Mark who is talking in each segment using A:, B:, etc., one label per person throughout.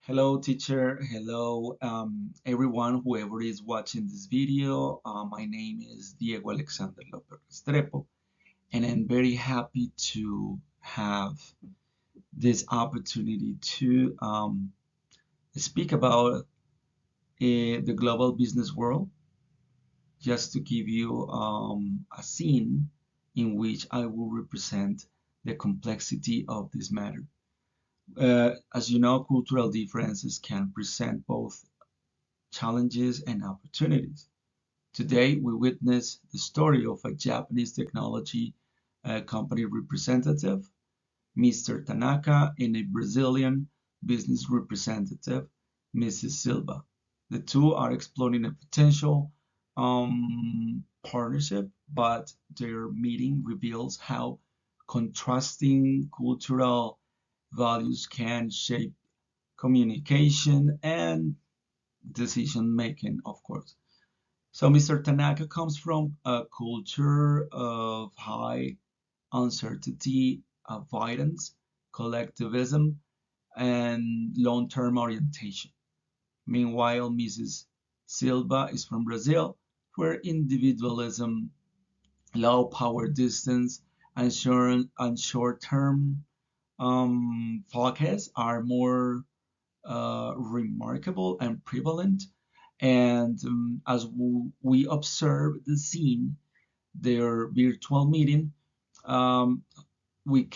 A: Hello, teacher. Hello, everyone, whoever is watching this video. My name is Diego Alexander Lopez Restrepo, and I'm very happy to have this opportunity to speak about the global business world, just to give you a scene in which I will represent the complexity of this matter. As you know, cultural differences can present both challenges and opportunities. Today, we witness the story of a Japanese technology company representative, Mr. Tanaka, and a Brazilian business representative, Mrs. Silva. The two are exploring a potential partnership, but their meeting reveals how contrasting cultural values can shape communication and decision making, of course. So Mr. Tanaka comes from a culture of high uncertainty, avoidance, collectivism, and long-term orientation. Meanwhile, Mrs. Silva is from Brazil, where individualism, low power distance, and short-term focus are more remarkable and prevalent. And as we observe the scene, their virtual meeting, um, we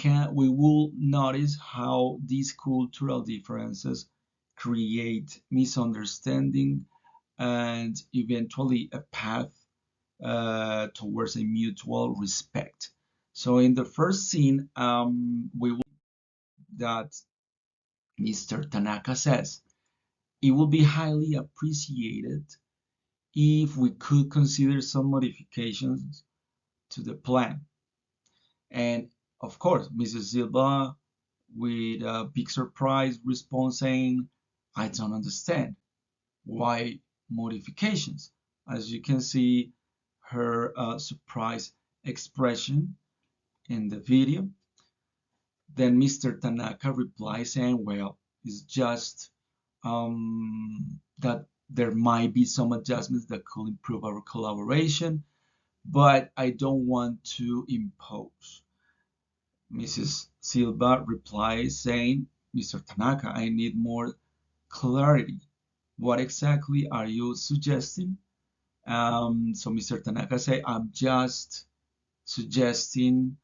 A: will notice how these cultural differences create misunderstanding and eventually a path towards a mutual respect. So in the first scene, we will that Mr. Tanaka says it will be highly appreciated if we could consider some modifications to the plan. And of course, Mrs. Silva, with a big surprise response saying, I don't understand. Why modifications? As you can see, her surprise expression in the video. Then Mr. Tanaka replies saying, well, it's just that there might be some adjustments that could improve our collaboration, but I don't want to impose. Mrs. Silva replies saying, Mr. Tanaka, I need more clarity. What exactly are you suggesting? So Mr. Tanaka say, I'm just suggesting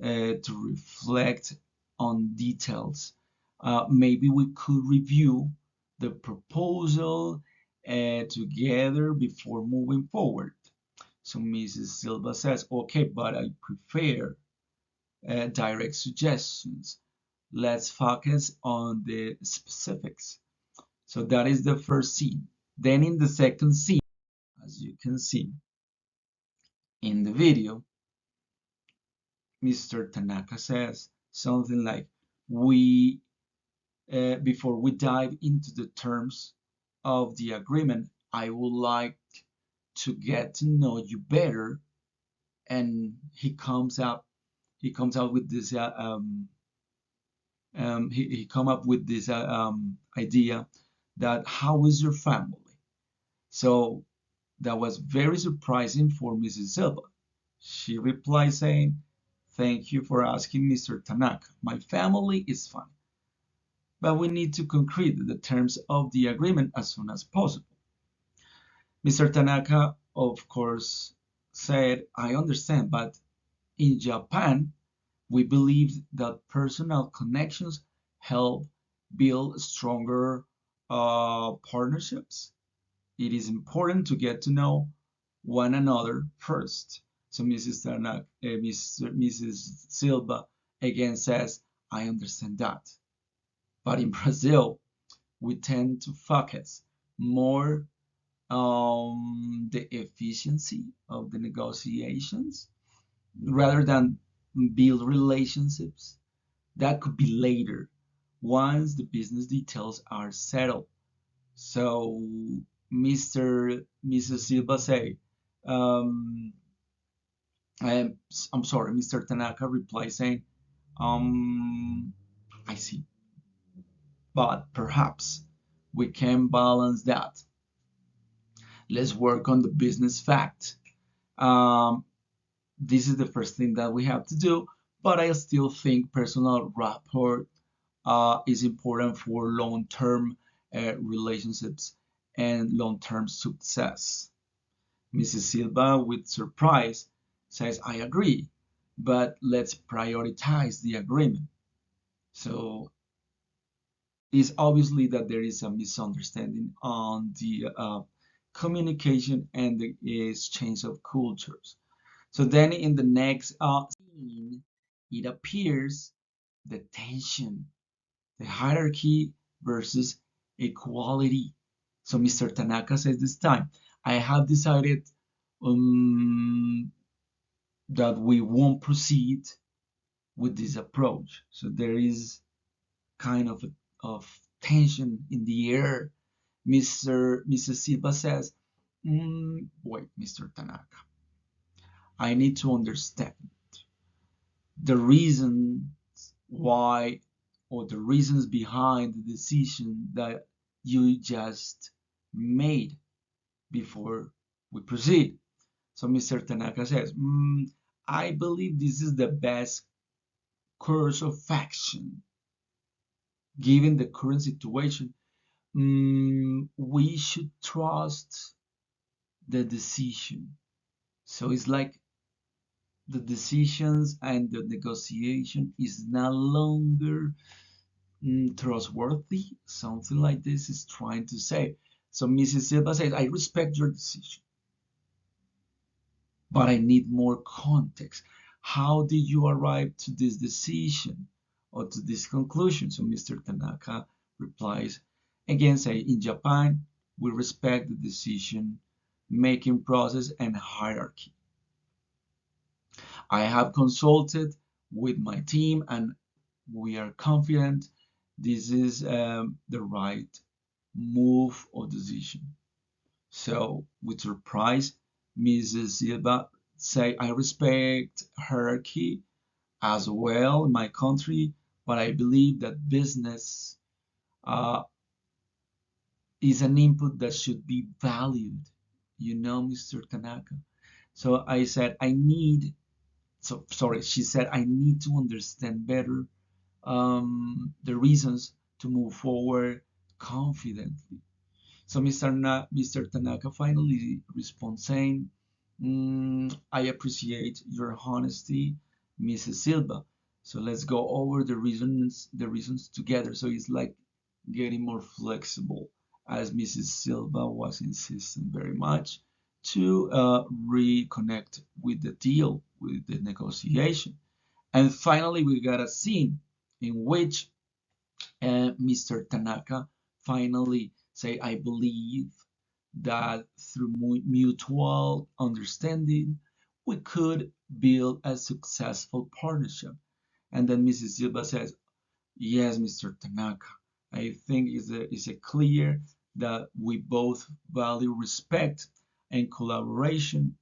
A: to reflect on details. Maybe we could review the proposal together before moving forward. So Mrs. Silva says, okay, but I prefer direct suggestions. Let's focus on the specifics. So that is the first scene. Then in the second scene, as you can see in the video, Mr. Tanaka says something like, we before we dive into the terms of the agreement, I would like to get to know you better. And he comes out with this he come up with this idea that how is your family? So that was very surprising for Mrs. Silva. She replied saying, thank you for asking, Mr. Tanaka. My family is fine, but we need to concrete the terms of the agreement as soon as possible. Mr. Tanaka, of course, said, I understand, but in Japan, we believe that personal connections help build stronger partnerships. It is important to get to know one another first. So Mrs. Tanaka, Mrs. Silva again says, I understand that. But in Brazil, we tend to focus more on the efficiency of the negotiations rather than build relationships. That could be later once the business details are settled. So Mrs. Silva say, um, I'm sorry, Mr. Tanaka replies saying, I see, but perhaps we can balance that. Let's work on the business fact. Um, this is the first thing that we have to do, but I still think personal rapport is important for long-term relationships and long-term success. Mrs. Silva, with surprise, says, I agree, but let's prioritize the agreement. So it's obviously that there is a misunderstanding on the communication and the exchange of cultures. So then in the next scene, it appears the tension, the hierarchy versus equality. So Mr. Tanaka says this time, I have decided um, that we won't proceed with this approach. So there is kind of tension in the air. Mr. Silva says, wait, Mr. Tanaka, I need to understand the reasons why or the reasons behind the decision that you just made before we proceed. So Mr. Tanaka says, I believe this is the best course of action given the current situation. We should trust the decision. So it's like the decisions and the negotiation is no longer trustworthy. Something like this is trying to say. So Mrs. Silva says, I respect your decision, but I need more context. How did you arrive to this decision or to this conclusion? So Mr. Tanaka replies, again, say, in Japan, we respect the decision making process and hierarchy. I have consulted with my team and we are confident this is the right move or decision. So, with surprise, Mrs. Silva say, I respect hierarchy as well in my country, but I believe that business uh, is an input that should be valued. You know, Mr. Tanaka. So I said, she said, I need to understand better the reasons to move forward confidently. So Mr. Tanaka finally responds saying, I appreciate your honesty, Mrs. Silva. So let's go over the reasons together. So it's like getting more flexible as Mrs. Silva was insisting very much to reconnect with the deal, with the negotiation. And finally, we got a scene in which Mr. Tanaka finally say, I believe that through mutual understanding, we could build a successful partnership. And then Mrs. Silva says, yes, Mr. Tanaka, I think it's a clear that we both value respect and collaboration.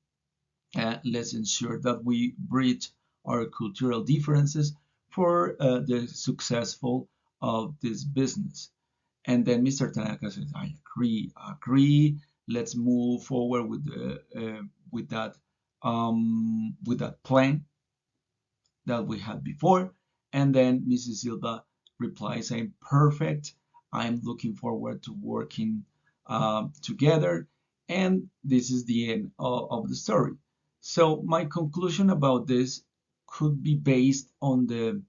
A: Let's ensure that we bridge our cultural differences for the successful of this business. And then Mr. Tanaka says, I agree. Let's move forward with that plan that we had before. And then Mrs. Silva replies saying, perfect. I'm looking forward to working together. And this is the end of the story. So my conclusion about this could be based on the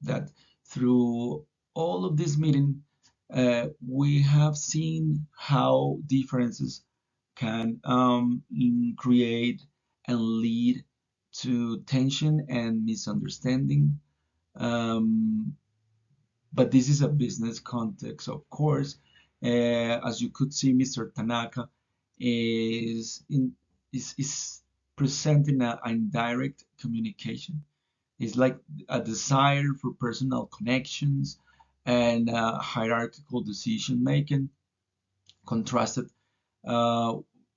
A: that through all of this meeting, we have seen how differences can create and lead to tension and misunderstanding. Um, but this is a business context, of course. As you could see, Mr. Tanaka is in is presenting an indirect communication. It's like a desire for personal connections and hierarchical decision making, contrasted uh,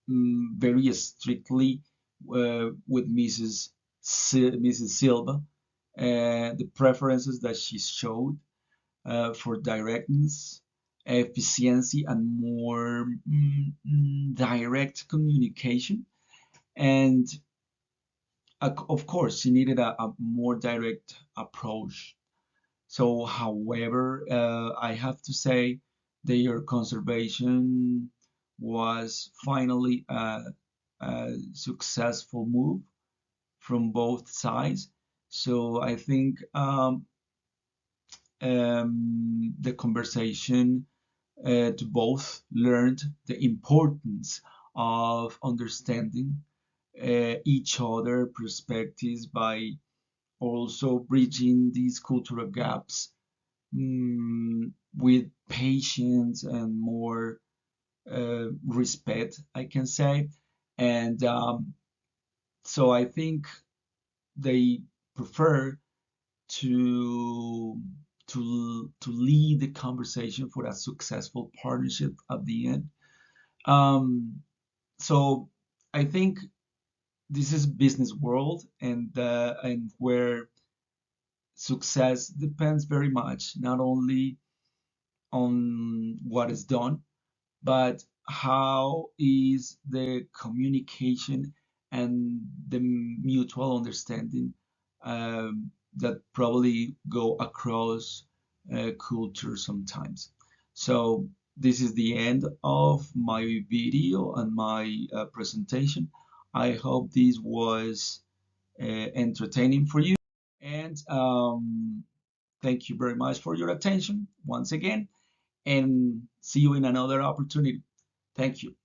A: very strictly with Mrs. Silva. The preferences that she showed for directness efficiency and more direct communication. And of course, she needed a more direct approach. So, however, I have to say their conservation was finally a successful move from both sides. So I think the conversation to both learned the importance of understanding each other perspectives by also bridging these cultural gaps with patience and more respect, I can say. And so I think they prefer to to lead the conversation for a successful partnership at the end. Um, so I think this is business world, and where success depends very much not only on what is done, but how is the communication and the mutual understanding that probably go across culture sometimes. So this is the end of my video and my presentation. I hope this was entertaining for you, and thank you very much for your attention once again, and see you in another opportunity. Thank you.